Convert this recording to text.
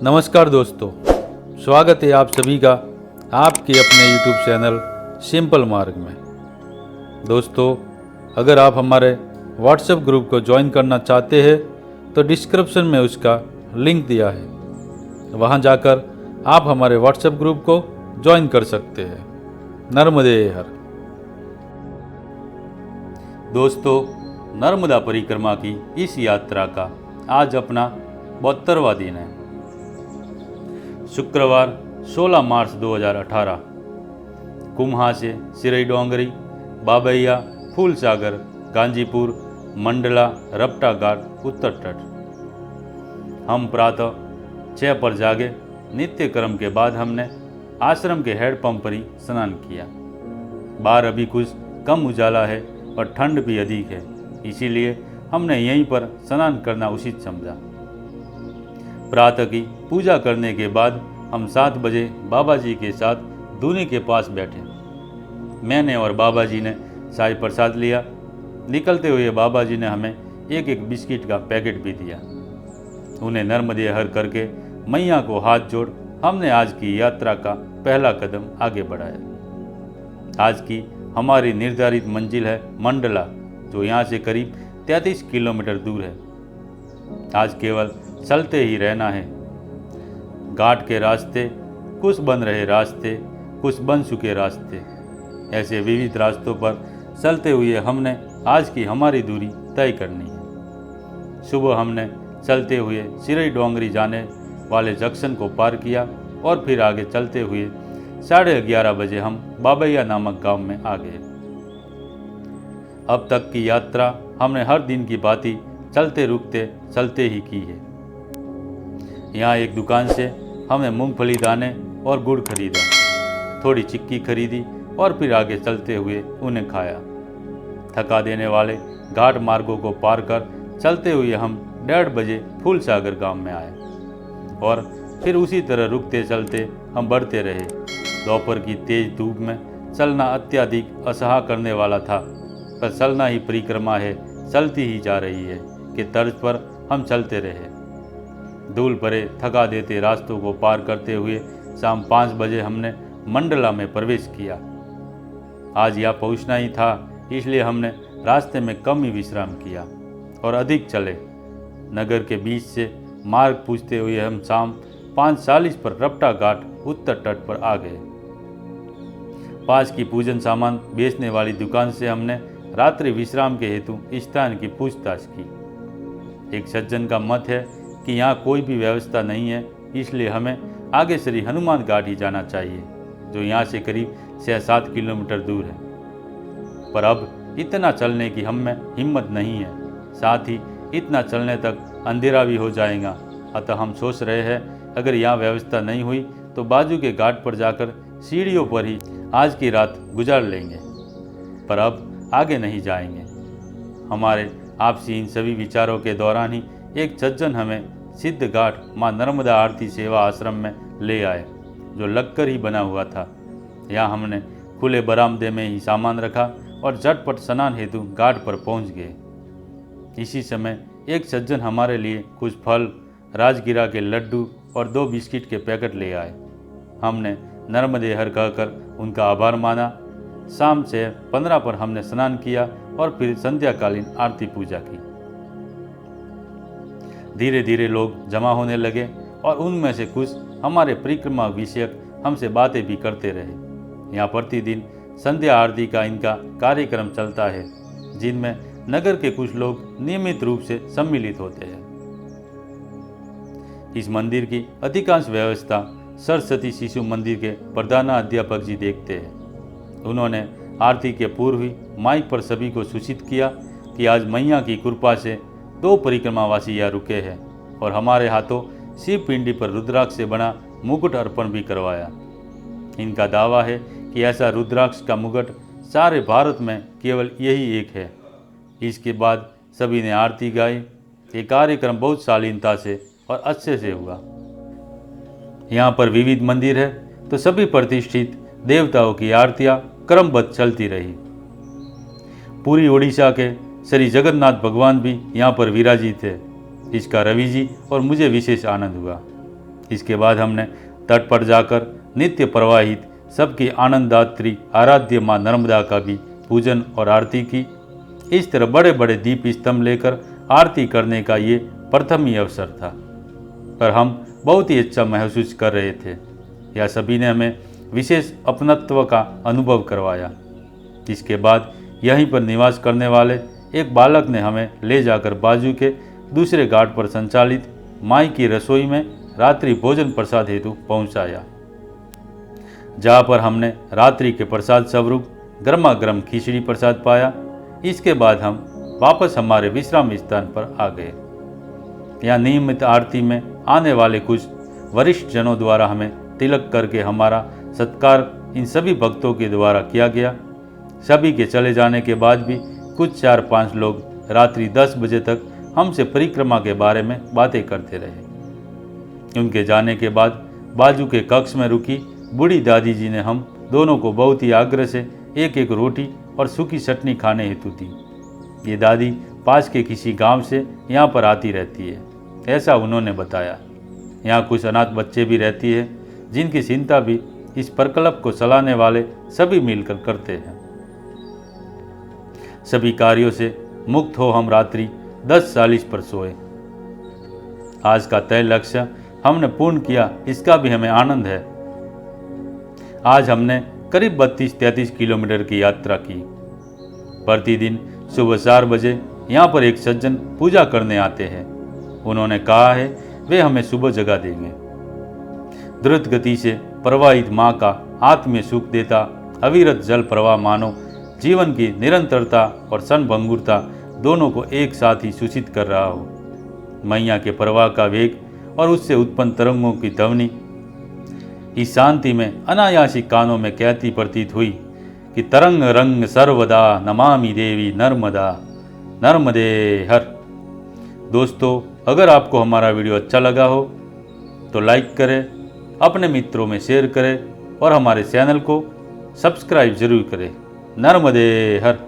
नमस्कार दोस्तों, स्वागत है आप सभी का आपके अपने YouTube चैनल सिंपल मार्ग में। दोस्तों, अगर आप हमारे WhatsApp ग्रुप को ज्वाइन करना चाहते हैं तो डिस्क्रिप्शन में उसका लिंक दिया है, वहां जाकर आप हमारे WhatsApp ग्रुप को ज्वाइन कर सकते हैं। नर्मदे हर। दोस्तों, नर्मदा परिक्रमा की इस यात्रा का आज अपना 72वां दिन है। शुक्रवार 16 मार्च 2018 कुम्हा से सिरई डोंगरी, बाबैया, फूलसागर, गांजीपुर, मंडला, रपटा घाट, उत्तर तट। हम प्रातः 6 पर जागे। नित्य कर्म के बाद हमने आश्रम के हैंडपंप पर ही स्नान किया। बाहर अभी कुछ कम उजाला है और ठंड भी अधिक है, इसीलिए हमने यहीं पर स्नान करना उचित समझा। प्रातः की पूजा करने के बाद हम 7 बजे बाबा जी के साथ दूनी के पास बैठे। मैंने और बाबा जी ने साई प्रसाद लिया। निकलते हुए बाबा जी ने हमें एक एक बिस्किट का पैकेट भी दिया। उन्हें नर्मदे हर करके मैया को हाथ जोड़ हमने आज की यात्रा का पहला कदम आगे बढ़ाया। आज की हमारी निर्धारित मंजिल है मंडला, जो यहाँ से करीब 33 किलोमीटर दूर है। आज केवल चलते ही रहना है। घाट के रास्ते, कुछ बन रहे रास्ते, कुछ बन चुके रास्ते, ऐसे विविध रास्तों पर चलते हुए हमने आज की हमारी दूरी तय करनी है। सुबह हमने चलते हुए सिरई डोंगरी जाने वाले जंक्शन को पार किया और फिर आगे चलते हुए 11:30 बजे हम बाबैया नामक गांव में आ गए। अब तक की यात्रा हमने हर दिन की भांति चलते रुकते चलते ही की है। यहाँ एक दुकान से हमने मूंगफली दाने और गुड़ खरीदा, थोड़ी चिक्की खरीदी और फिर आगे चलते हुए उन्हें खाया। थका देने वाले घाट मार्गों को पार कर चलते हुए हम 1:30 बजे फूलसागर गांव में आए और फिर उसी तरह रुकते चलते हम बढ़ते रहे। दोपहर की तेज धूप में चलना अत्यधिक असह्य करने वाला था, पर चलना ही परिक्रमा है, चलती ही जा रही है कि तर्ज पर हम चलते रहे। धूल भरे थका देते रास्तों को पार करते हुए शाम 5 बजे हमने मंडला में प्रवेश किया। आज यहाँ पहुँचना ही था, इसलिए हमने रास्ते में कम ही विश्राम किया और अधिक चले। नगर के बीच से मार्ग पूछते हुए हम शाम 5:40 पर रपटा घाट उत्तर तट पर आ गए। पास की पूजन सामान बेचने वाली दुकान से हमने रात्रि विश्राम के हेतु स्थान की पूछताछ की। एक सज्जन का मत है कि यहाँ कोई भी व्यवस्था नहीं है, इसलिए हमें आगे श्री हनुमान घाट ही जाना चाहिए, जो यहाँ से करीब 6-7 किलोमीटर दूर है। पर अब इतना चलने की हम में हिम्मत नहीं है, साथ ही इतना चलने तक अंधेरा भी हो जाएगा। अतः हम सोच रहे हैं अगर यहाँ व्यवस्था नहीं हुई तो बाजू के घाट पर जाकर सीढ़ियों पर ही आज की रात गुजार लेंगे, पर अब आगे नहीं जाएंगे। हमारे आपसी इन सभी विचारों के दौरान ही एक सज्जन हमें सिद्ध घाट माँ नर्मदा आरती सेवा आश्रम में ले आए, जो लगकर ही बना हुआ था। यहाँ हमने खुले बरामदे में ही सामान रखा और झटपट स्नान हेतु घाट पर पहुँच गए। इसी समय एक सज्जन हमारे लिए कुछ फल, राजगिरा के लड्डू और 2 बिस्किट के पैकेट ले आए। हमने नर्मदे हर कहकर उनका आभार माना। शाम से 15 पर हमने स्नान किया और फिर संध्याकालीन आरती पूजा की। धीरे धीरे लोग जमा होने लगे और उनमें से कुछ हमारे परिक्रमा विषयक हमसे बातें भी करते रहे। यहाँ प्रतिदिन संध्या आरती का इनका कार्यक्रम चलता है, जिनमें नगर के कुछ लोग नियमित रूप से सम्मिलित होते हैं। इस मंदिर की अधिकांश व्यवस्था सरस्वती शिशु मंदिर के प्रधानाध्यापक जी देखते हैं। उन्होंने आरती के पूर्व ही माइक पर सभी को सूचित किया कि आज मैया की कृपा से 2 परिक्रमावासी यहाँ रुके हैं और हमारे हाथों शिव पिंडी पर रुद्राक्ष से बना मुकुट अर्पण भी करवाया। इनका दावा है कि ऐसा रुद्राक्ष का मुकुट सारे भारत में केवल यही एक है। इसके बाद सभी ने आरती गाई। ये कार्यक्रम बहुत शालीनता से और अच्छे से हुआ। यहाँ पर विविध मंदिर है तो सभी प्रतिष्ठित देवताओं की आरतियाँ क्रमबद्ध चलती रही। पूरी ओडिशा के श्री जगन्नाथ भगवान भी यहाँ पर विराजित है। इसका रवि जी और मुझे विशेष आनंद हुआ। इसके बाद हमने तट पर जाकर नित्य प्रवाहित सबकी आनंददात्री आराध्य माँ नर्मदा का भी पूजन और आरती की। इस तरह बड़े बड़े दीप स्तंभ लेकर आरती करने का ये प्रथम ही अवसर था, पर हम बहुत ही अच्छा महसूस कर रहे थे। यह सभी ने हमें विशेष अपनत्व का अनुभव करवाया। इसके बाद यहीं पर निवास करने वाले एक बालक ने हमें ले जाकर बाजू के दूसरे घाट पर संचालित माई की रसोई में रात्रि भोजन प्रसाद हेतु पहुंचाया, जहाँ पर हमने रात्रि के प्रसाद स्वरूप गर्मा गर्म खिचड़ी प्रसाद पाया। इसके बाद हम वापस हमारे विश्राम स्थान पर आ गए। यहाँ नियमित आरती में आने वाले कुछ वरिष्ठ जनों द्वारा हमें तिलक करके हमारा सत्कार इन सभी भक्तों के द्वारा किया गया। सभी के चले जाने के बाद भी कुछ 4-5 लोग रात्रि 10 बजे तक हमसे परिक्रमा के बारे में बातें करते रहे। उनके जाने के बाद बाजू के कक्ष में रुकी बूढ़ी दादी जी ने हम दोनों को बहुत ही आग्रह से एक एक रोटी और सूखी चटनी खाने हेतु दी। ये दादी पास के किसी गांव से यहाँ पर आती रहती है, ऐसा उन्होंने बताया। यहाँ कुछ अनाथ बच्चे भी रहती है, जिनकी चिंता भी इस प्रकल्प को चलाने वाले सभी मिलकर करते हैं। सभी कार्यों से मुक्त हो हम रात्रि 10:40 पर सोए। आज का तय लक्ष्य हमने पूर्ण किया, इसका भी हमें आनंद है। आज हमने करीब 32-33 किलोमीटर की यात्रा की। प्रतिदिन सुबह 4 बजे यहाँ पर एक सज्जन पूजा करने आते हैं। उन्होंने कहा है वे हमें सुबह जगा देंगे। द्रुत गति से प्रवाहित माँ का आत्मीय सुख देता अविरत जल प्रवाह मानो जीवन की निरंतरता और क्षणभंगुरता दोनों को एक साथ ही सूचित कर रहा हो। मैया के प्रवाह का वेग और उससे उत्पन्न तरंगों की ध्वनि इस शांति में अनायासी कानों में कहती प्रतीत हुई कि तरंग रंग सर्वदा नमामि देवी नर्मदा नर्मदे हर। दोस्तों, अगर आपको हमारा वीडियो अच्छा लगा हो तो लाइक करें, अपने मित्रों में शेयर करें और हमारे चैनल को सब्सक्राइब जरूर करें। नर्मदे हर।